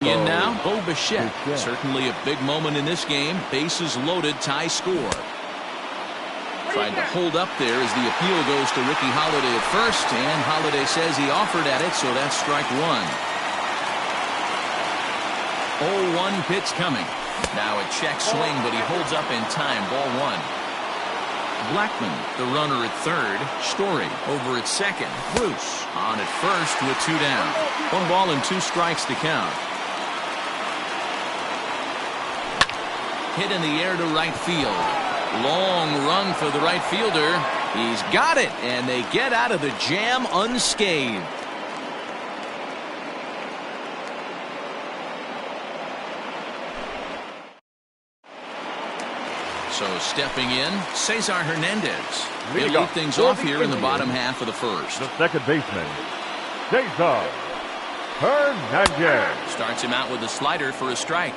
In now, bebote3030. Certainly a big moment in this game. Bases loaded, tie score. Tried to hold up there as the appeal goes to Ricky Holiday at first, and Holiday says he offered at it, so that's strike one. 0-1 pitch coming. Now a check swing, but he holds up in time. Ball one. Blackman, the runner at third. Story over at second. Bruce on at first with two down. 1 ball and 2 strikes to count. Hit in the air to right field. Long run for the right fielder. He's got it, and they get out of the jam unscathed. So stepping in, Cesar Hernandez. He'll lead things off here in the bottom half of the first. The second baseman, Cesar Hernandez. Starts him out with a slider for a strike.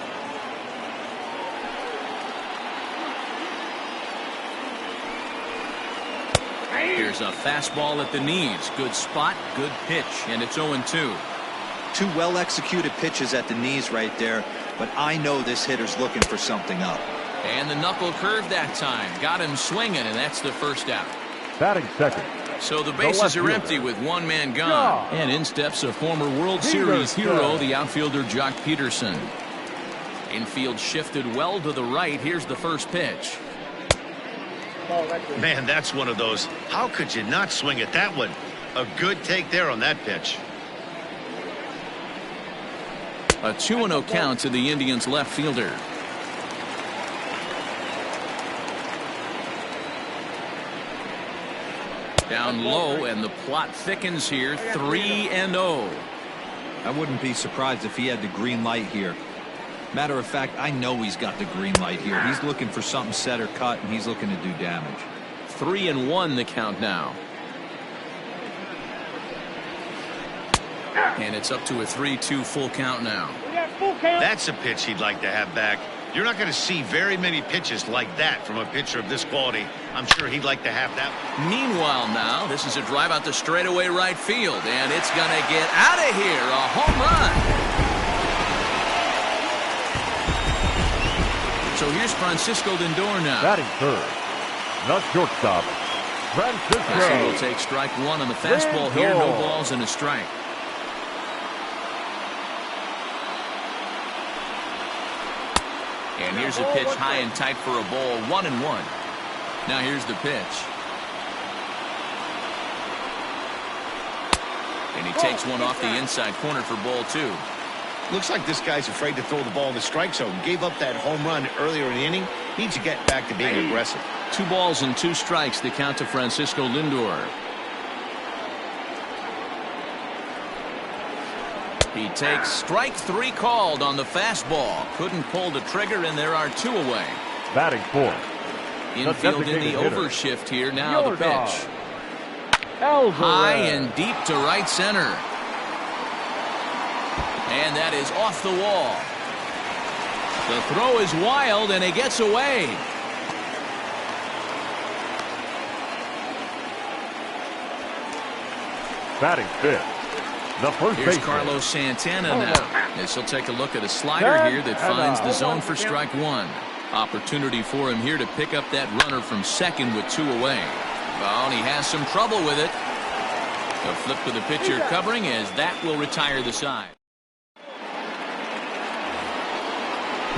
Here's a fastball at the knees. Good spot, good pitch, and it's 0-2. 2 well-executed pitches at the knees right there, but I know this hitter's looking for something up. And the knuckle curve that time. Got him swinging, and that's the first out. Batting second. So the bases are empty with 1 man gone. And in steps a former World Series hero, the outfielder Jock Peterson. Infield shifted well to the right. Here's the first pitch. Man, that's one of those. How could you not swing at that one? A good take there on that pitch. A 2-0 count to the Indians left fielder. Down low, and the plot thickens here. 3-0. I wouldn't be surprised if he had the green light here. Matter of fact, I know he's got the green light here. He's looking for something set or cut, and he's looking to do damage. 3-1 the count now. And it's up to a 3-2 full count now. That's a pitch he'd like to have back. You're not going to see very many pitches like that from a pitcher of this quality. I'm sure he'd like to have that. Meanwhile now, this is a drive out to straightaway right field, and it's going to get out of here. A home run. So here's Francisco Lindor now. Batting third, the shortstop, Francisco. He will take strike one on the fastball here. No balls and a strike. And here's a pitch high and tight for a ball. 1-1. Now here's the pitch. And he takes one off the inside corner for ball 2. Looks like this guy's afraid to throw the ball in the strike zone. Gave up that home run earlier in the inning. Needs to get back to being aggressive. 2 balls and 2 strikes the count to Francisco Lindor. He takes strike 3 called on the fastball. Couldn't pull the trigger, and there are 2 away. Batting fourth. Infield in the overshift here. Now the pitch. High and deep to right center. And that is off the wall. The throw is wild, and it gets away. Batting fifth, the first Here's baseman, Carlos Santana now. As he'll take a look at a slider here that finds the zone for strike 1. Opportunity for him here to pick up that runner from second with 2 away. Well, he has some trouble with it. A flip to the pitcher covering as that will retire the side.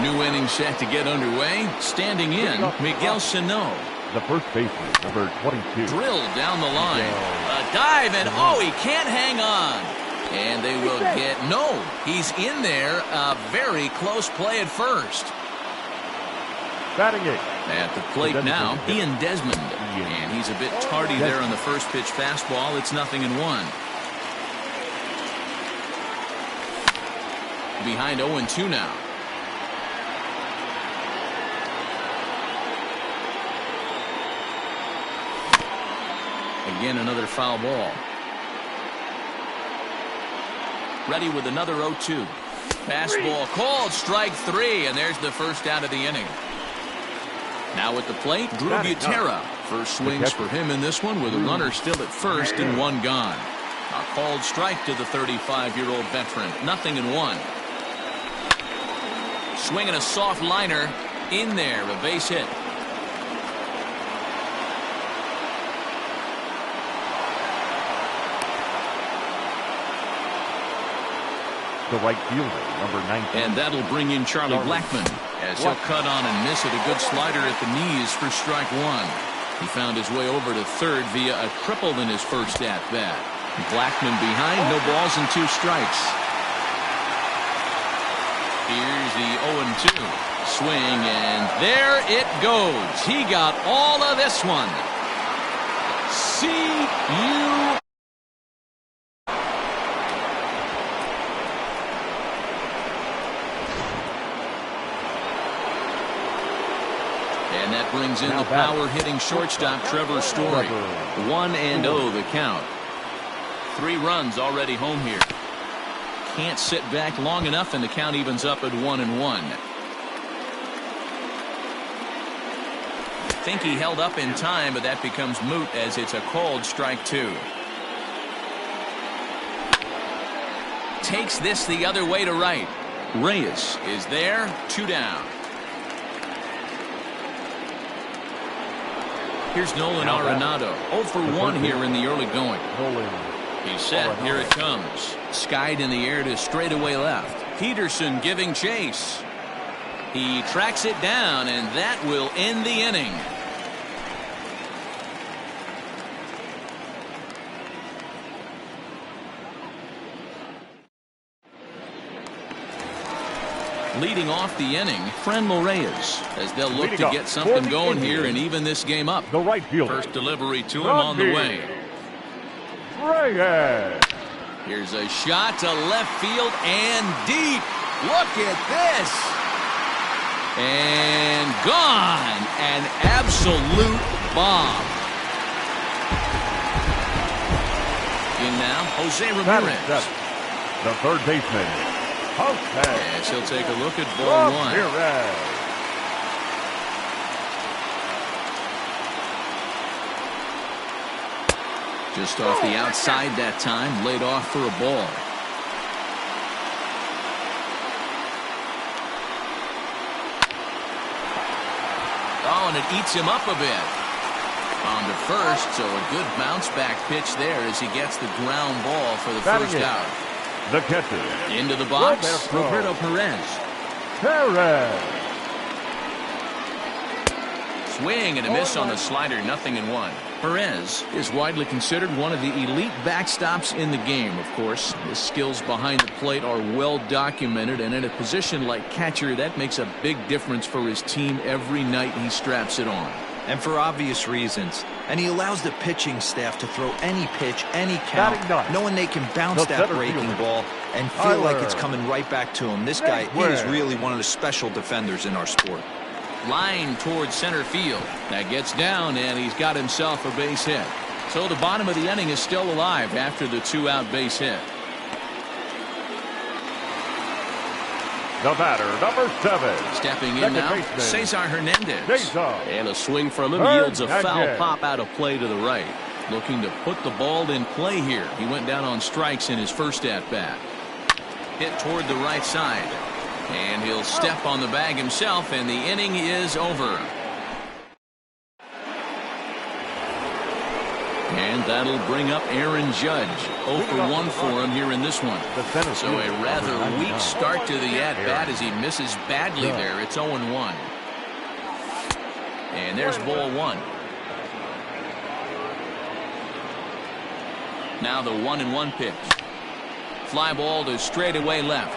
New inning set to get underway. Standing in, Miguel Sano. the first baseman, number 22. Drilled down the line. A dive, and oh, he can't hang on. And they will get, no, he's in there. A very close play at first. Batting eighth. At the plate now, Ian Desmond. And he's a bit tardy there on the first pitch fastball. It's 0-1. Behind 0-2 now. Again, another foul ball. Ready with another 0-2. Fastball called, strike 3, and there's the first out of the inning. Now at the plate, Drew Butera. First swings for him in this one with a runner still at first and one gone. A called strike to the 35-year-old veteran. 0-1. Swinging a soft liner in there, a base hit. The right fielder, number 19. And that'll bring in Charlie Blackmon as he'll cut on and miss it. A good slider at the knees for strike one. He found his way over to third via a triple in his first at-bat. Blackmon behind, no balls and 2 strikes. Here's the 0-2. Swing, and there it goes. He got all of this one. See you. And that brings in the power-hitting shortstop, Trevor Story. 1-0 the count. 3 runs already home here. Can't sit back long enough, and the count evens up at 1-1. Think he held up in time, but that becomes moot as it's a called strike 2. Takes this the other way to right. Reyes is there, 2 down. Here's Nolan Arenado, 0 for 1 here in the early going. He's set, here it comes. Skied in the air to straightaway left. Peterson giving chase. He tracks it down, and that will end the inning. Leading off the inning, Franmil Reyes, as they'll look to get something going here and even this game up. The right fielder. First delivery to him on the way. Reyes. Here's a shot to left field and deep. Look at this. And gone. An absolute bomb. In now, Jose Ramirez. The third baseman. Yes, he'll take a look at ball 1. Just off the outside that time, laid off for a ball. Oh, and it eats him up a bit. On to first, so a good bounce back pitch there as he gets the ground ball for the first out. The catcher. Into the box, Roberto Perez. Swing and a miss on the slider, 0-1. Perez is widely considered one of the elite backstops in the game, of course. His skills behind the plate are well documented, and in a position like catcher, that makes a big difference for his team every night he straps it on. And for obvious reasons. And he allows the pitching staff to throw any pitch, any count, knowing they can bounce that breaking ball and feel like it's coming right back to him. This guy is really one of the special defenders in our sport. Line towards center field. That gets down, and he's got himself a base hit. So the bottom of the inning is still alive after the 2-out base hit. The batter, number 7. Stepping in now, Cesar Hernandez. And a swing from him yields a foul pop out of play to the right. Looking to put the ball in play here. He went down on strikes in his first at-bat. Hit toward the right side. And he'll step on the bag himself, and the inning is over. And that'll bring up Aaron Judge. 0 for 1 for him here in this one. So a rather weak start to the at-bat as he misses badly there. It's 0-1. And there's ball 1. Now the 1-1 pitch. Fly ball to straightaway left.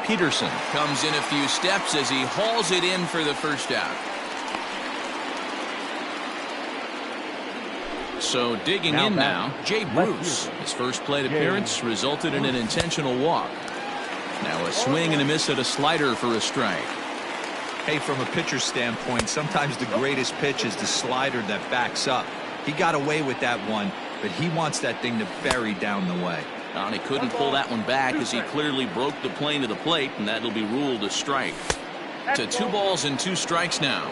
Peterson comes in a few steps as he hauls it in for the first out. So digging in now, Jay Bruce. His first plate appearance resulted in an intentional walk. Now a swing and a miss at a slider for a strike. Hey, from a pitcher's standpoint, sometimes the greatest pitch is the slider that backs up. He got away with that one, but he wants that thing to bury down the way. And he couldn't pull that one back as he clearly broke the plane to the plate, and that'll be ruled a strike. To 2 balls and 2 strikes now.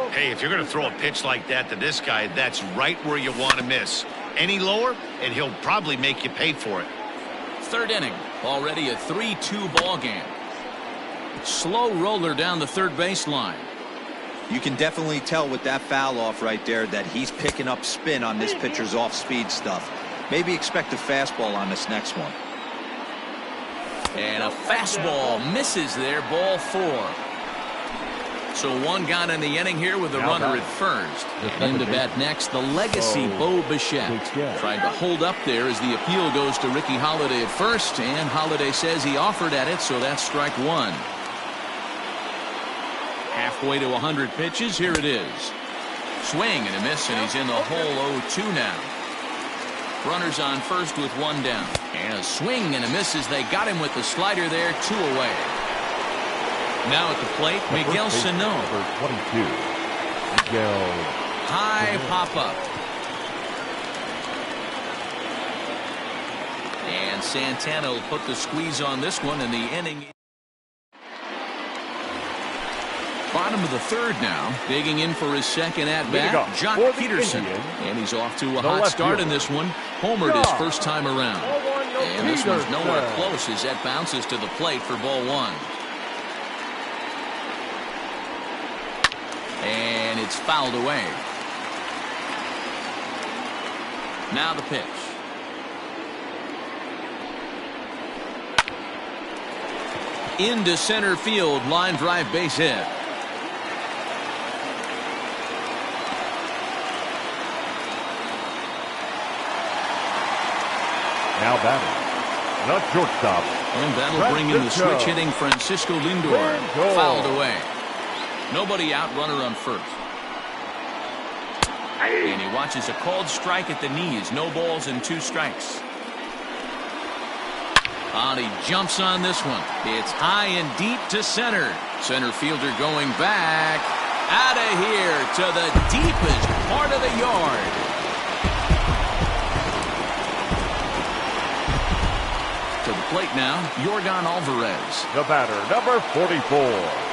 Hey, if you're going to throw a pitch like that to this guy, that's right where you want to miss. Any lower, and he'll probably make you pay for it. Third inning, already a 3-2 ball game. Slow roller down the third baseline. You can definitely tell with that foul off right there that he's picking up spin on this pitcher's off-speed stuff. Maybe expect a fastball on this next one. And a fastball misses there, ball 4. So one got in the inning here with a runner at first. And into bat next, the legacy Bo Bichette. Trying to hold up there as the appeal goes to Ricky Holiday at first. And Holiday says he offered at it, so that's strike 1. Halfway to 100 pitches, here it is. Swing and a miss, and he's in the hole 0-2 now. Runners on first with 1 down. And a swing and a miss as they got him with the slider there, 2 away. Now at the plate, Miguel Sano. Number 22. Miguel. High pop-up. And Santana will put the squeeze on this one in the inning. Bottom of the third now. Digging in for his second at-bat, Jock Peterson. And he's off to a hot start in this one. Homered his first time around. And this one's nowhere close as that bounces to the plate for ball 1. And it's fouled away. Now the pitch. Into center field, line drive, base hit. Now batting, the shortstop. And that'll bring in the switch hitting Francisco Lindor. Fouled away. Nobody out, runner on first. And he watches a called strike at the knees. No balls and 2 strikes. And he jumps on this one. It's high and deep to center. Center fielder going back. Out of here to the deepest part of the yard. To the plate now, Yordan Alvarez. The batter, number 44.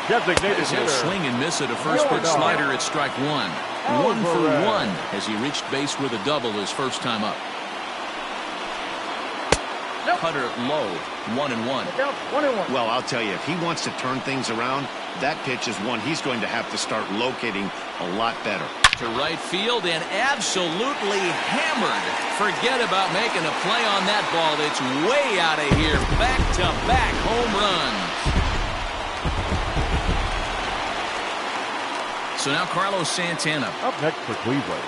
Designated He'll swing and miss at a first pitch slider at strike 1. 1 for 1 as he reached base with a double his first time up. Cutter low, 1-1. Well, I'll tell you, if he wants to turn things around, that pitch is one he's going to have to start locating a lot better. To right field and absolutely hammered. Forget about making a play on that ball. It's way out of here. Back-to-back home runs. So now Carlos Santana. Up next for Cleveland,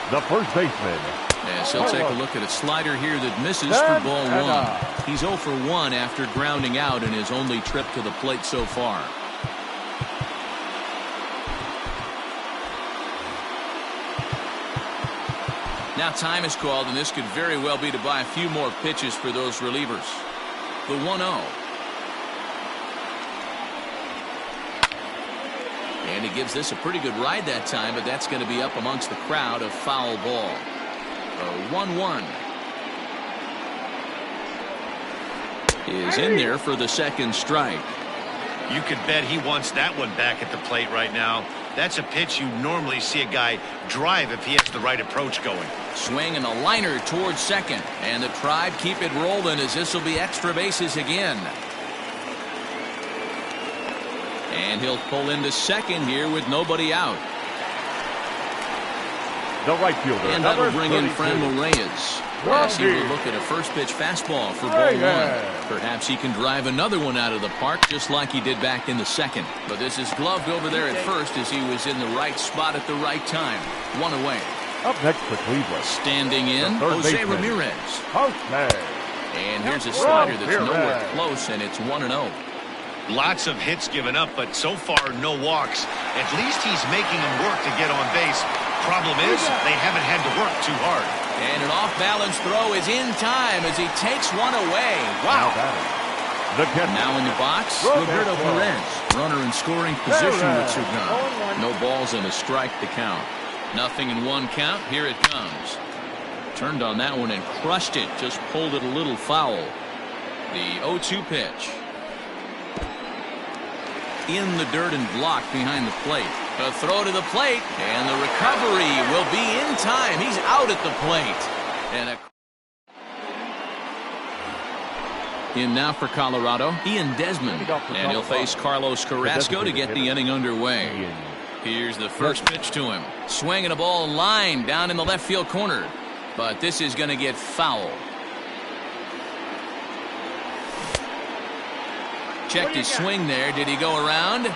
the first baseman. Yes, he'll take a look at a slider here that misses for ball 1. He's 0 for 1 after grounding out in his only trip to the plate so far. Now time is called, and this could very well be to buy a few more pitches for those relievers. The 1-0. And he gives this a pretty good ride that time, but that's going to be up amongst the crowd. A foul ball. A 1-1. Is in there for the second strike. You could bet he wants that one back at the plate right now. That's a pitch you normally see a guy drive if he has the right approach going. Swing and a liner towards second. And the Tribe keep it rolling as this will be extra bases again. And he'll pull into second here with nobody out. The right fielder. And that'll bring in Franmil Reyes. As he will look at a first pitch fastball for ball 1. Perhaps he can drive another one out of the park just like he did back in the second. But this is gloved over there at first as he was in the right spot at the right time. 1 away. Up next for Cleveland. Standing in, Jose Ramirez. And here's a slider that's nowhere close, and it's 1-0. Lots of hits given up, but so far no walks. At least he's making them work to get on base. Problem is, they haven't had to work too hard. And an off-balance throw is in time as he takes one away. Wow. Now in the box, Roberto Perez. Runner in scoring position with Sugan. No balls and a strike to count. Nothing in 1 count. Here it comes. Turned on that one and crushed it. Just pulled it a little foul. The 0-2 pitch. In the dirt and blocked behind the plate. A throw to the plate, and the recovery will be in time. He's out at the plate. And In now for Colorado, Ian Desmond. And he'll face Carlos Carrasco to get the inning underway. Here's the first pitch to him. Swinging a ball line down in the left field corner. But this is going to get foul. Checked his swing there. Did he go around?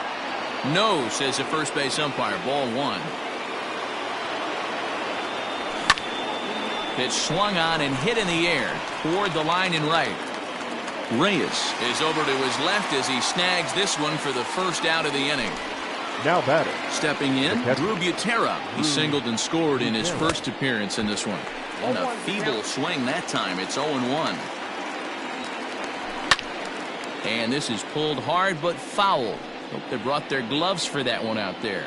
No, says the first base umpire. Ball one. Pitch swung on and hit in the air toward the line and right. Reyes is over to his left as he snags this one for the first out of the inning. Now batter. Stepping in, Drew Butera. He singled and scored in his first appearance in this one. And a feeble swing that time. It's 0-1. And this is pulled hard but foul. Hope they brought their gloves for that one out there.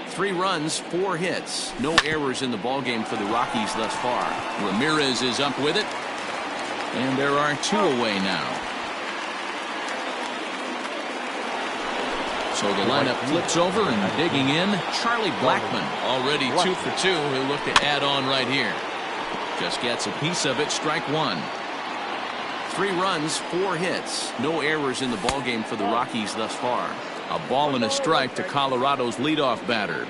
3 runs, 4 hits. No errors in the ballgame for the Rockies thus far. Ramirez is up with it. And there are 2 away now. So the lineup flips over and digging in. Charlie Blackmon already 2 for 2. He'll look to add on right here. Just gets a piece of it. Strike 1. 3 runs, 4 hits. No errors in the ballgame for the Rockies thus far. A ball and a strike to Colorado's leadoff batter.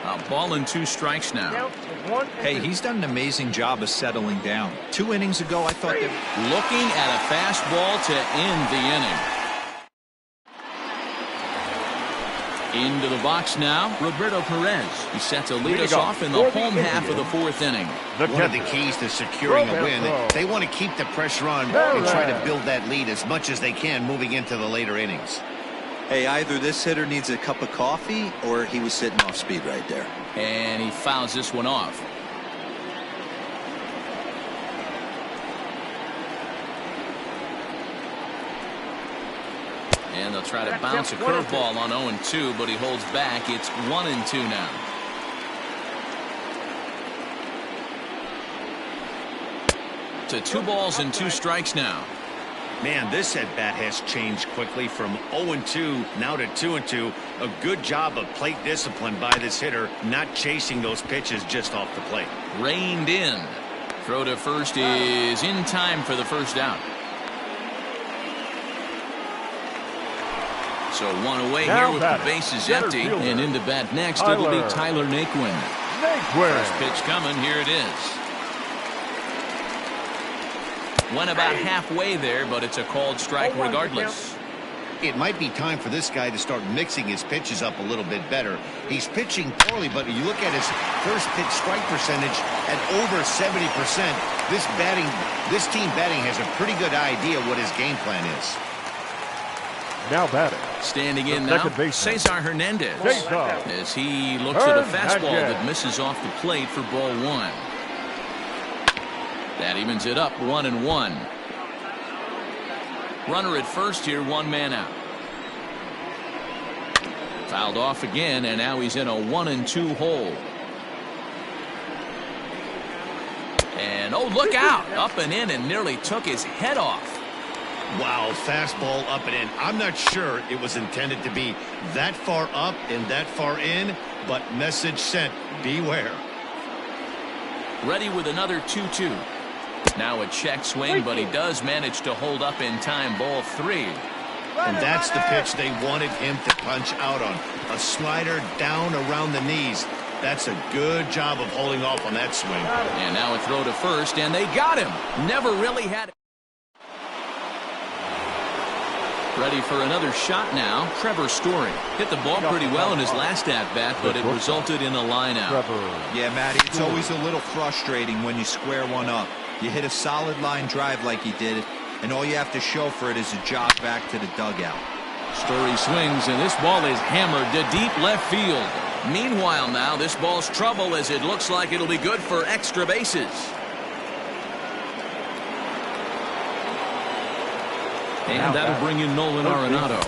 A ball and 2 strikes now. Hey, he's done an amazing job of settling down. 2 innings ago, I thought that looking at a fastball to end the inning. Into the box now, Roberto Perez. He set to lead us off in the home half of the 4th inning. One of the keys to securing a win, they want to keep the pressure on and try to build that lead as much as they can moving into the later innings. Hey, either this hitter needs a cup of coffee or he was sitting off speed right there. And he fouls this one off. And they'll try to bounce a curveball on 0-2, but he holds back. It's 1-2 now. To 2 balls and 2 strikes now. Man, this at-bat has changed quickly from 0-2 now to 2-2. A good job of plate discipline by this hitter, not chasing those pitches just off the plate. Reined in. Throw to first is in time for the first out. So 1 away here with the bases empty. And into bat next, it'll be Tyler Naquin. First pitch coming. Here it is. Went about halfway there, but it's a called strike regardless. It might be time for this guy to start mixing his pitches up a little bit better. He's pitching poorly, but you look at his first pitch strike percentage at over 70%. This team batting has a pretty good idea what his game plan is. Now batting. Standing in now, Cesar Hernandez. As he looks at a fastball that misses off the plate for ball 1. That evens it up 1-1. Runner at first here, 1 man out. Fouled off again, and now he's in a 1-2 hole. And oh, look out! Up and in and nearly took his head off. Wow, fastball up and in. I'm not sure it was intended to be that far up and that far in, but message sent, beware. Ready with another 2-2. Now a check swing, but he does manage to hold up in time. Ball 3. And that's the pitch they wanted him to punch out on. A slider down around the knees. That's a good job of holding off on that swing. And now a throw to first, and they got him. Never really had it. Ready for another shot now. Trevor Story hit the ball pretty well in his last at-bat, but it resulted in a line-out. Yeah, Matty, it's always a little frustrating when you square one up. You hit a solid line drive like he did, and all you have to show for it is a jog back to the dugout. Story swings, and this ball is hammered to deep left field. Meanwhile now, this ball's trouble as it looks like it'll be good for extra bases. And that'll bring in Nolan Arenado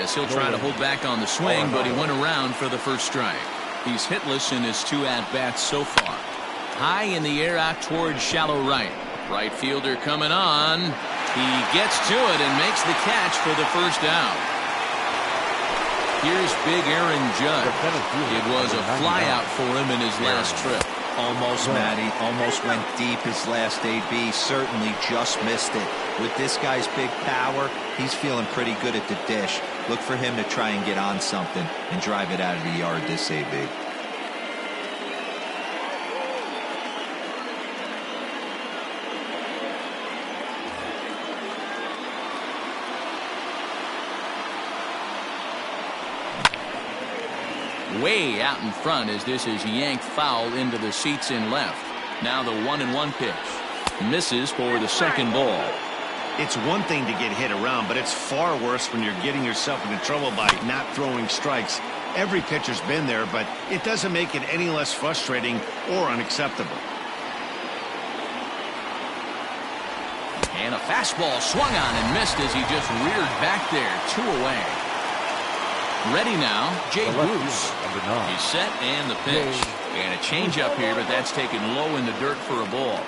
as he'll try to hold back on the swing, but he went around for the first strike. He's hitless in his 2 at-bats so far. High in the air out towards shallow right. Right fielder coming on. He gets to it and makes the catch for the first out. Here's big Aaron Judge. It was a flyout for him in his last trip. Almost, Matty. Almost went deep his last AB. Certainly just missed it. With this guy's big power, he's feeling pretty good at the dish. Look for him to try and get on something and drive it out of the yard this AB. Way out in front as this is yanked foul into the seats in left. Now the 1-1 pitch. Misses for the second ball. It's one thing to get hit around, but it's far worse when you're getting yourself into trouble by not throwing strikes. Every pitcher's been there, but it doesn't make it any less frustrating or unacceptable. And a fastball swung on and missed as he just reared back there. 2 away. Ready now, Jay Bruce. He's set and the pitch. And a changeup here, but that's taken low in the dirt for a ball.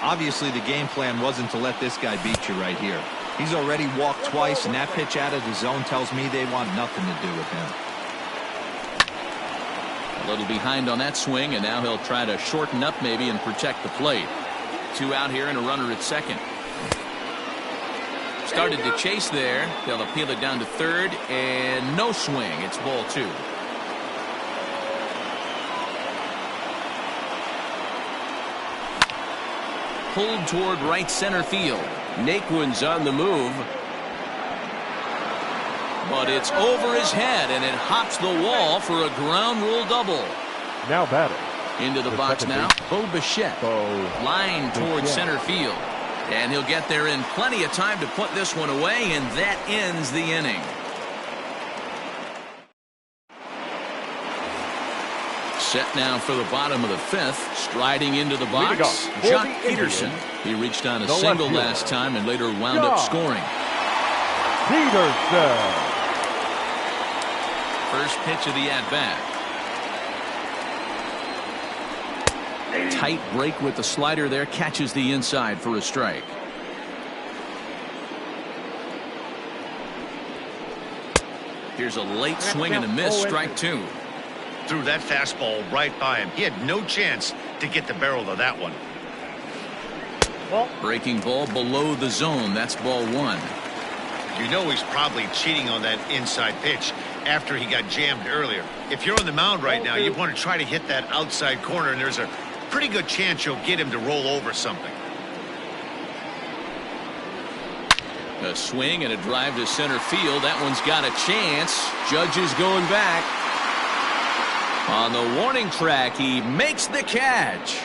Obviously, the game plan wasn't to let this guy beat you right here. He's already walked twice, and that pitch out of the zone tells me they want nothing to do with him. A little behind on that swing, and now he'll try to shorten up maybe and protect the plate. 2 out here and a runner at second. Started to chase there. They'll appeal it down to third, and no swing. It's ball 2. Pulled toward right center field. Naquin's on the move. But it's over his head, and it hops the wall for a ground rule double. Now batting. Into the box now, bebote3030. Line towards center field. And he'll get there in plenty of time to put this one away, and that ends the inning. Set now for the bottom of the 5th. Striding into the box, Jock Peterson. He reached on a single last time and later wound up scoring. Peterson. First pitch of the at-bat. Tight break with the slider there. Catches the inside for a strike. Here's a late swing and a miss. Strike 2. Threw that fastball right by him. He had no chance to get the barrel of that one. Breaking ball below the zone. That's ball 1. You know he's probably cheating on that inside pitch after he got jammed earlier. If you're on the mound right now, you want to try to hit that outside corner, and there's a pretty good chance you'll get him to roll over something. A swing and a drive to center field. That one's got a chance. Judge is going back. On the warning track, he makes the catch.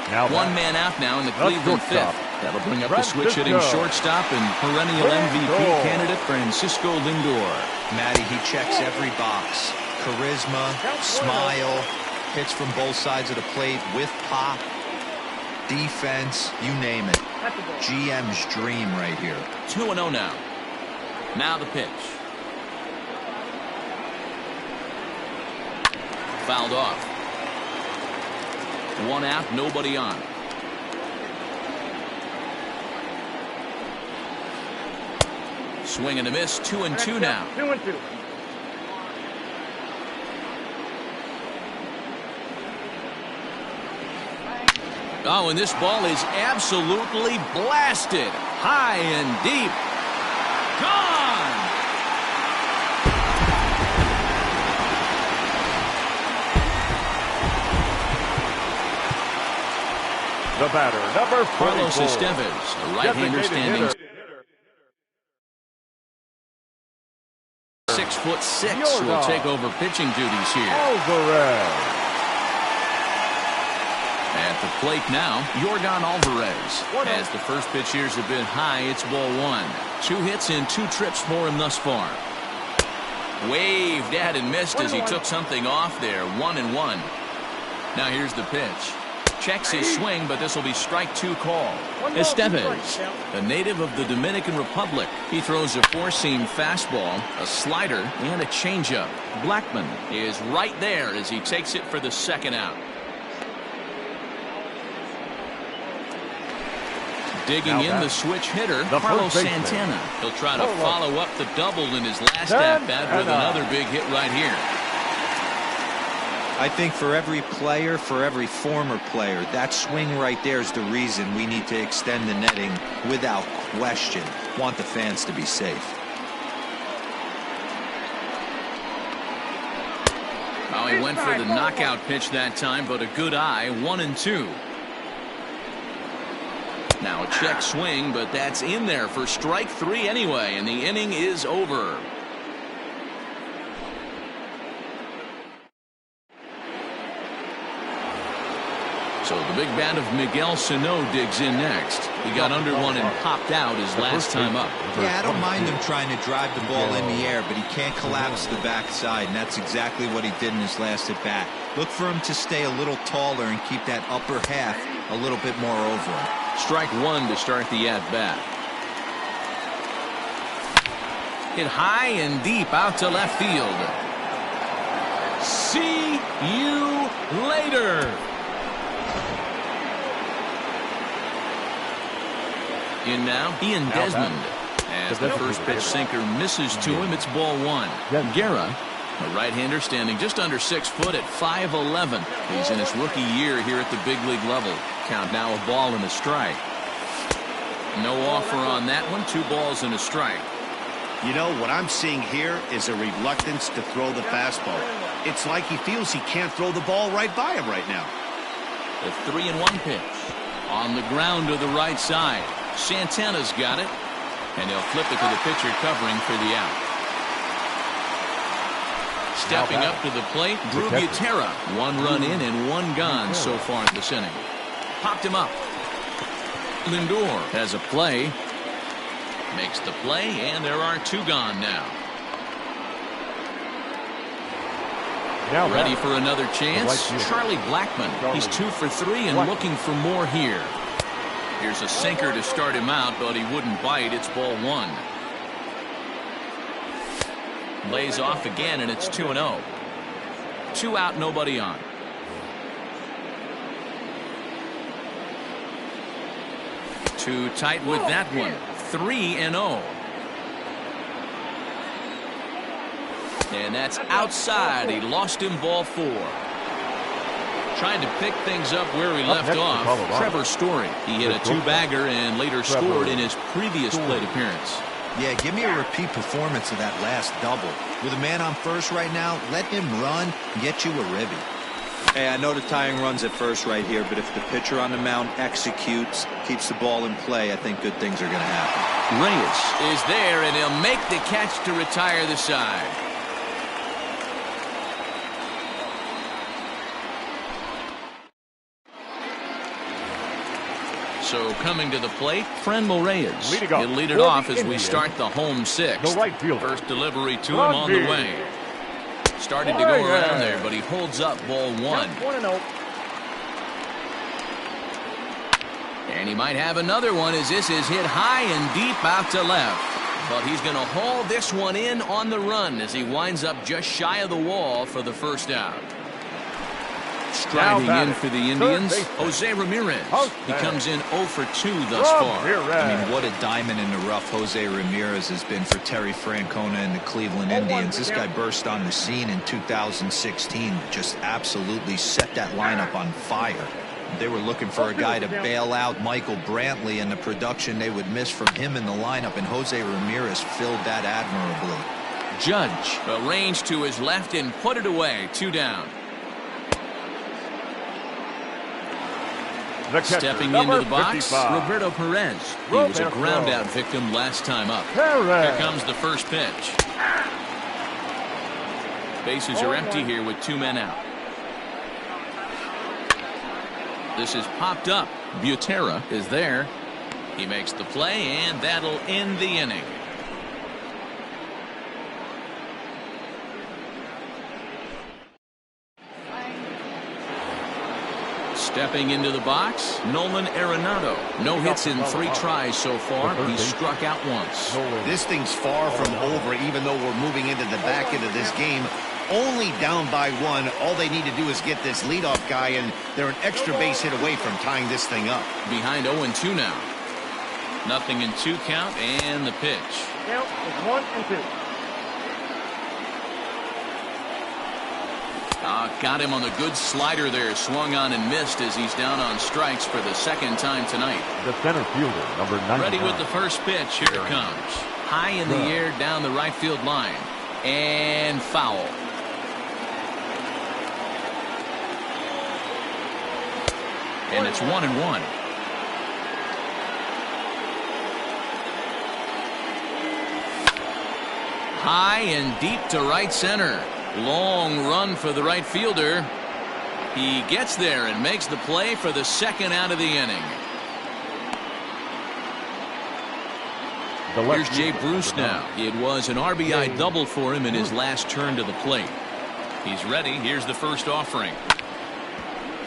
Now one man out now in the Cleveland 5th. That'll bring up the switch-hitting shortstop and perennial MVP candidate Francisco Lindor. Matty, he checks every box. Charisma, smile, hits from both sides of the plate with pop, defense, you name it. GM's dream right here. 2-0 now. Now the pitch. Fouled off. 1 out, nobody on. Swing and a miss. 2-2 now. 2-2. Oh, and this ball is absolutely blasted. High and deep. Gone! The batter, number 44. Carlos Estevez, a right-hander standing 6'6", will take over pitching duties here. Alvarez. At the plate now, Yordan Alvarez. As the first pitch here is a bit high, it's ball 1. 2 hits in 2 trips for him thus far. Waved at and missed as he took something off there. 1-1. Now here's the pitch. Checks his swing, but this will be strike 2 call. Estevez, a native of the Dominican Republic. He throws a 4-seam fastball, a slider, and a changeup. Blackman is right there as he takes it for the 2nd out. Digging in the switch hitter, Carlos Santana. He'll try to follow up the double in his last at-bat with another big hit right here. I think for every player, for every former player, that swing right there is the reason we need to extend the netting without question. Want the fans to be safe. Well, he went for the knockout pitch that time, but a good eye, 1-2. Now a check swing, but that's in there for strike 3 anyway, and the inning is over. So the big bat of Miguel Sano digs in next. He got under one and popped out his last time up. Yeah, I don't mind him trying to drive the ball in the air, but he can't collapse the backside, and that's exactly what he did in his last at bat. Look for him to stay a little taller and keep that upper half a little bit more over him. Strike 1 to start the at bat. Hit high and deep out to left field. See you later. In now, Ian Desmond. As the first pitch sinker misses to him, it's ball 1. Guerra, a right-hander standing just under 6 foot at 5'11". He's in his rookie year here at the big league level. Count now a ball and a strike. No offer on that one. 2 balls and a strike. You know, what I'm seeing here is a reluctance to throw the fastball. It's like he feels he can't throw the ball right by him right now. The 3-1 pitch. On the ground to the right side. Santana's got it. And he'll flip it to the pitcher covering for the out. Stepping up to the plate, Bebote3030. 1 run in and 1 gone so far in this inning. Popped him up. Lindor has a play. Makes the play, and there are 2 gone now. Ready for another chance. Charlie Blackmon. He's 2 for 3 and looking for more here. Here's a sinker to start him out, but he wouldn't bite. It's ball 1. Lays off again, and it's 2-0. 2 out, nobody on. Too tight with that one. 3-0. And that's outside. He lost him, ball 4. Trying to pick things up where he left off. Trevor Story. He hit a 2-bagger and later scored in his previous plate appearance. Yeah, give me a repeat performance of that last double. With a man on first right now, let him run and get you a ribby. Hey, I know the tying run's at first right here, but if the pitcher on the mound executes, keeps the ball in play, I think good things are going to happen. Reyes is there, and he'll make the catch to retire the side. So coming to the plate, Franmil Reyes. He'll lead it off as we start the home 6th. First delivery to him on the way. Started to go around there, but he holds up, ball 1. And he might have another one as this is hit high and deep out to left. But he's going to haul this one in on the run as he winds up just shy of the wall for the first out. Striding in for the Indians, Jose Ramirez. He comes in 0 for 2 thus far. I mean, what a diamond in the rough Jose Ramirez has been for Terry Francona and the Cleveland Indians. This guy burst on the scene in 2016, just absolutely set that lineup on fire. They were looking for a guy to bail out Michael Brantley, and the production they would miss from him in the lineup, and Jose Ramirez filled that admirably. Judge, a range to his left and put it away. 2 down. Stepping into the box, Roberto Perez. He was a ground-out victim last time up. Here comes the first pitch. Bases are empty here with 2 men out. This is popped up. Bebote3030 is there. He makes the play, and that'll end the inning. Stepping into the box, Nolan Arenado. No hits in 3 tries so far. He's struck out once. This thing's far from over, even though we're moving into the back end of this game. Only down by 1. All they need to do is get this leadoff guy, and they're an extra base hit away from tying this thing up. Behind 0-2 now. Nothing in 2 count, and the pitch. Count is 1-2. Got him on the good slider there. Swung on and missed as he's down on strikes for the second time tonight. The center fielder, number 99. Ready with the first pitch. Here it comes. High in the air down the right field line. And foul. And it's 1-1. High and deep to right center. Long run for the right fielder. He gets there and makes the play for the second out of the inning. Here's Jay Bruce now. It was an RBI double for him in his last turn to the plate. He's ready. Here's the first offering.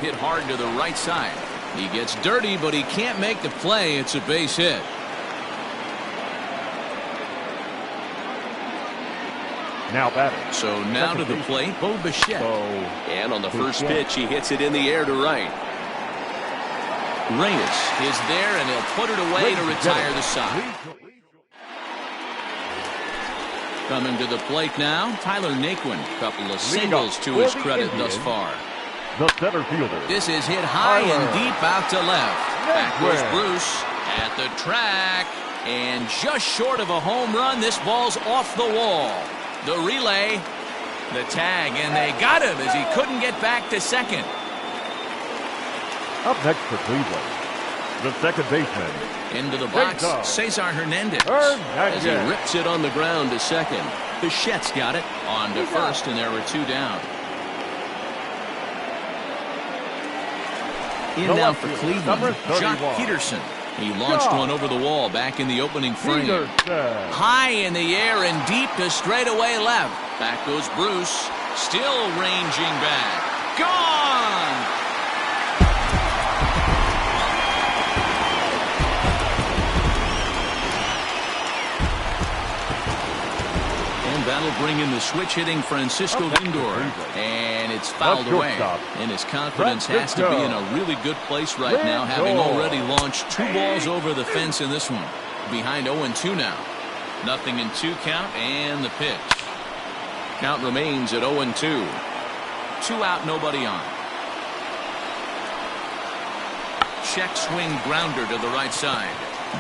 Hit hard to the right side. He gets dirty, but he can't make the play. It's a base hit. Now batting. So now to the plate, bebote3030. And on the first pitch, he hits it in the air to right. Reyes is there, and he'll put it away to retire the side. Coming to the plate now, Tyler Naquin. Couple of singles to his credit thus far. The center fielder. This is hit high and deep out to left. Back goes Bruce at the track. And just short of a home run, this ball's off the wall. The relay, the tag, and they got him as he couldn't get back to second. Up next for Cleveland, the second baseman. Into the box, Cesar Hernandez. As he rips it on the ground to second. Bichette's got it on to first, and there were two down. In now for Cleveland, Jock Peterson. He launched one over the wall back in the opening frame. High in the air and deep to straightaway left. Back goes Bruce. Still ranging back. Gone! And that'll bring in the switch-hitting Francisco Lindor. And it's fouled away. And his confidence has to be in a really good place right now, having already launched two balls over the fence in this one. Behind 0-2 now. 0-2 count and the pitch. Count remains at 0-2. 2 out, nobody on. Check swing grounder to the right side.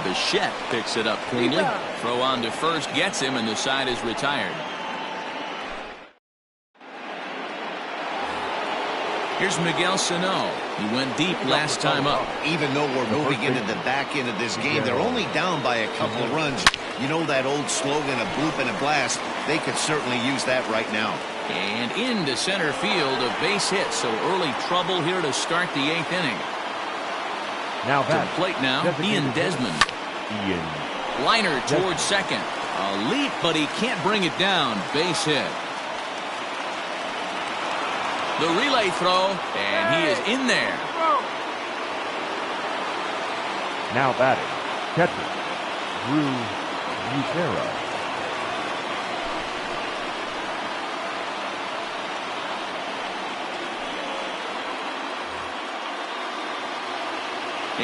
Bichette picks it up cleanly. Throw on to first, gets him, and the side is retired. Here's Miguel Sano. He went deep last time up. Even though we're moving into the back end of this game, they're only down by a couple of runs. You know that old slogan, a bloop and a blast? They could certainly use that right now. And into center field, a base hit. So early trouble here to start the 8th inning. Now to the plate now, Ian Desmond. Liner towards second. A leap, but he can't bring it down. Base hit. The relay throw, and he is in there. Now batting, catcher, Drew Butera.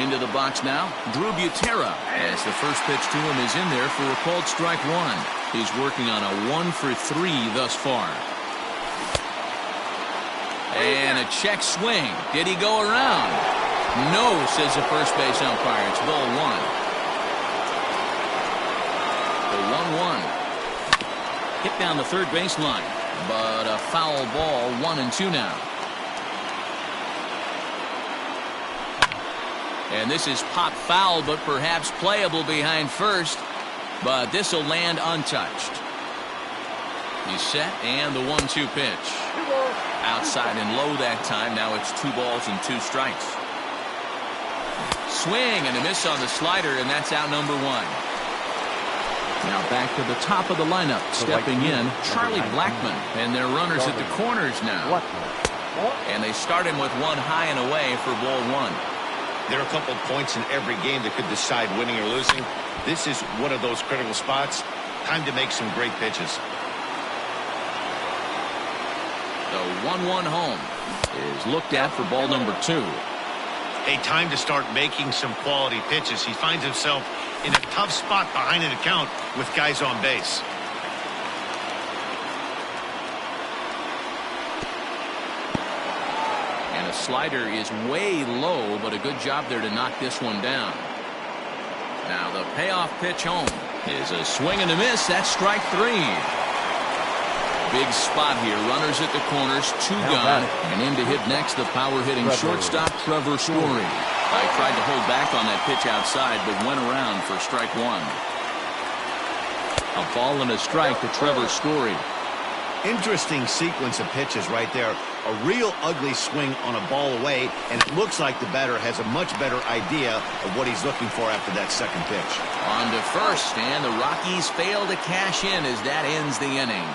Into the box now, Drew Butera. As the first pitch to him is in there for a called strike one. He's working on a 1-for-3 thus far. And a check swing. Did he go around? No, says the first base umpire. It's ball one. The 1-1. Hit down the third baseline. But a foul ball, 1-2 now. And this is pop foul, but perhaps playable behind first. But this will land untouched. He's set, and the 1-2 pitch. Outside and low that time. Now it's 2 balls and 2 strikes. Swing and a miss on the slider, and that's out number 1. Now back to the top of the lineup. Stepping in, Charlie Blackmon. And their runners at the corners now. And they start him with one high and away for ball 1. There are a couple of points in every game that could decide winning or losing. This is one of those critical spots. Time to make some great pitches. The 1-1 home is looked at for ball number 2. A time to start making some quality pitches. He finds himself in a tough spot behind an account with guys on base. And a slider is way low, but a good job there to knock this one down. Now the payoff pitch home is a swing and a miss. That's strike 3. Big spot here. Runners at the corners, 2 gone. And in to hit next, the power-hitting shortstop, Trevor Story. I tried to hold back on that pitch outside, but went around for strike 1. A ball and a strike to Trevor Story. Interesting sequence of pitches right there. A real ugly swing on a ball away, and it looks like the batter has a much better idea of what he's looking for after that second pitch. On to first, and the Rockies fail to cash in as that ends the inning.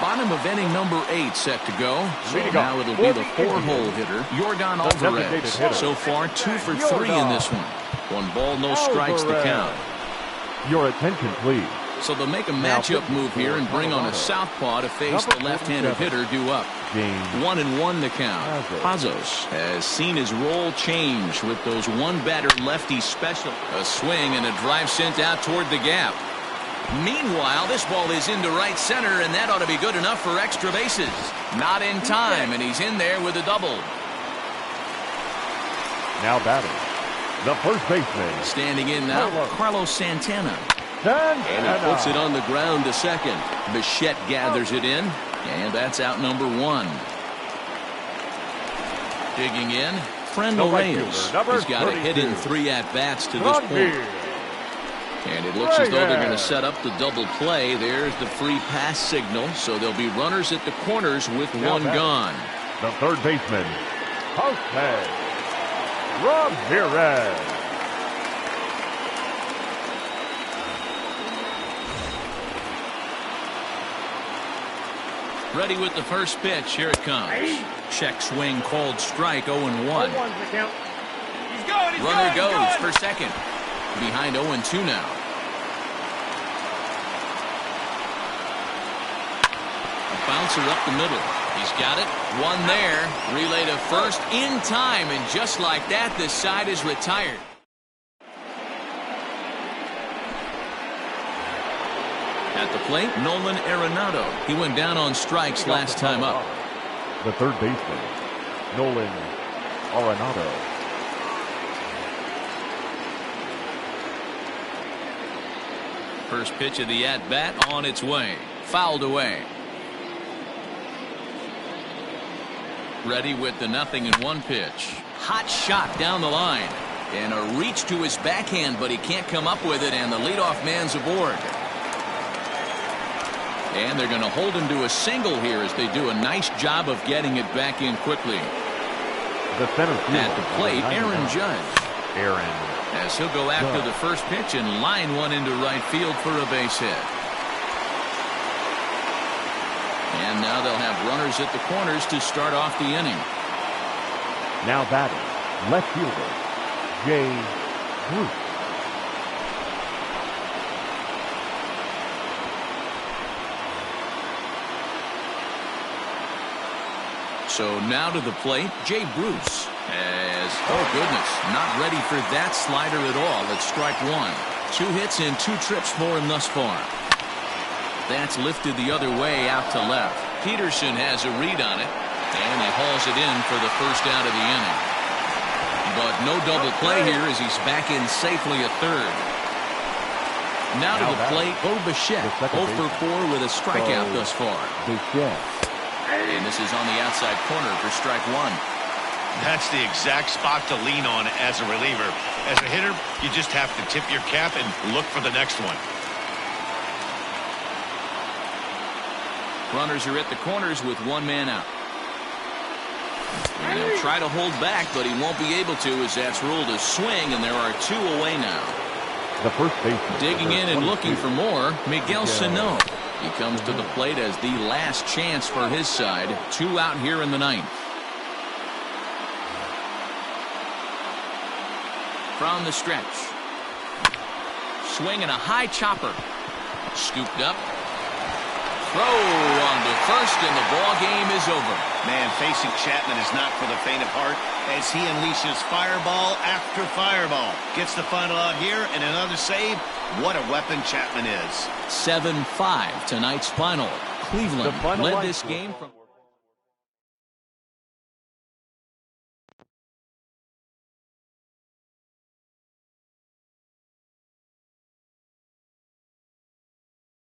Bottom of inning number 8 set to go. So now it'll be the 4-hole hitter, Yordan Alvarez. So far, 2 for 3 in this one. 1 ball, no strikes to count. Your attention, please. So they'll make a matchup move here and bring on a southpaw to face the left-handed hitter due up. 1-1 to count. Pazos has seen his role change with those one-batter lefty special. A swing and a drive sent out toward the gap. Meanwhile, this ball is into right center, and that ought to be good enough for extra bases. Not in time, and he's in there with a double. Now batting, the first baseman. Standing in now, Carlos Santana. And he puts it on the ground to second. Bichette gathers it in, and that's out number 1. Digging in, Friendly Reyes. He's got a hit in 3 at-bats to this point. And it looks as though they're going to set up the double play. There's the free pass signal, so there'll be runners at the corners with 1 gone. The third baseman, Jose Ramirez. Ready with the first pitch. Here it comes. Check swing called strike, 0-1. Runner goes for second. Behind 0-2 now. A bouncer up the middle. He's got it. 1 there. Relay to first in time, and just like that, this side is retired. At the plate, Nolan Arenado. He went down on strikes last time up. The third baseman, Nolan Arenado. First pitch of the at-bat on its way. Fouled away. Ready with the 0-1 pitch. Hot shot down the line. And a reach to his backhand, but he can't come up with it, and the leadoff man's aboard. And they're going to hold him to a single here as they do a nice job of getting it back in quickly. The center field. At the plate, Aaron Judge. As he'll go after the first pitch and line one into right field for a base hit. And now they'll have runners at the corners to start off the inning. Now batting, left fielder, Jay Bruce. So now to the plate, Jay Bruce. As, oh goodness, not ready for that slider at all. It's strike 1. 2 hits and 2 trips for him thus far. That's lifted the other way out to left. Peterson has a read on it, and he hauls it in for the first out of the inning. But no double play here as he's back in safely at third. Now to the plate, Bo Bichette, 0 for 4 with a strikeout thus far. And this is on the outside corner for strike 1. That's the exact spot to lean on as a reliever. As a hitter, you just have to tip your cap and look for the next one. Runners are at the corners with 1 man out. And he'll try to hold back, but he won't be able to as that's ruled a swing, and there are 2 away now. The first baseman. Digging in and looking for more, Miguel Sano. He comes to the plate as the last chance for his side. 2 out here in the 9th. From the stretch. Swing and a high chopper. Scooped up. throw on to first, and the ball game is over. Man, facing Chapman is not for the faint of heart as he unleashes fireball after fireball. Gets the final out here and another save. What a weapon Chapman is. 7-5 tonight's final. Cleveland led this game from...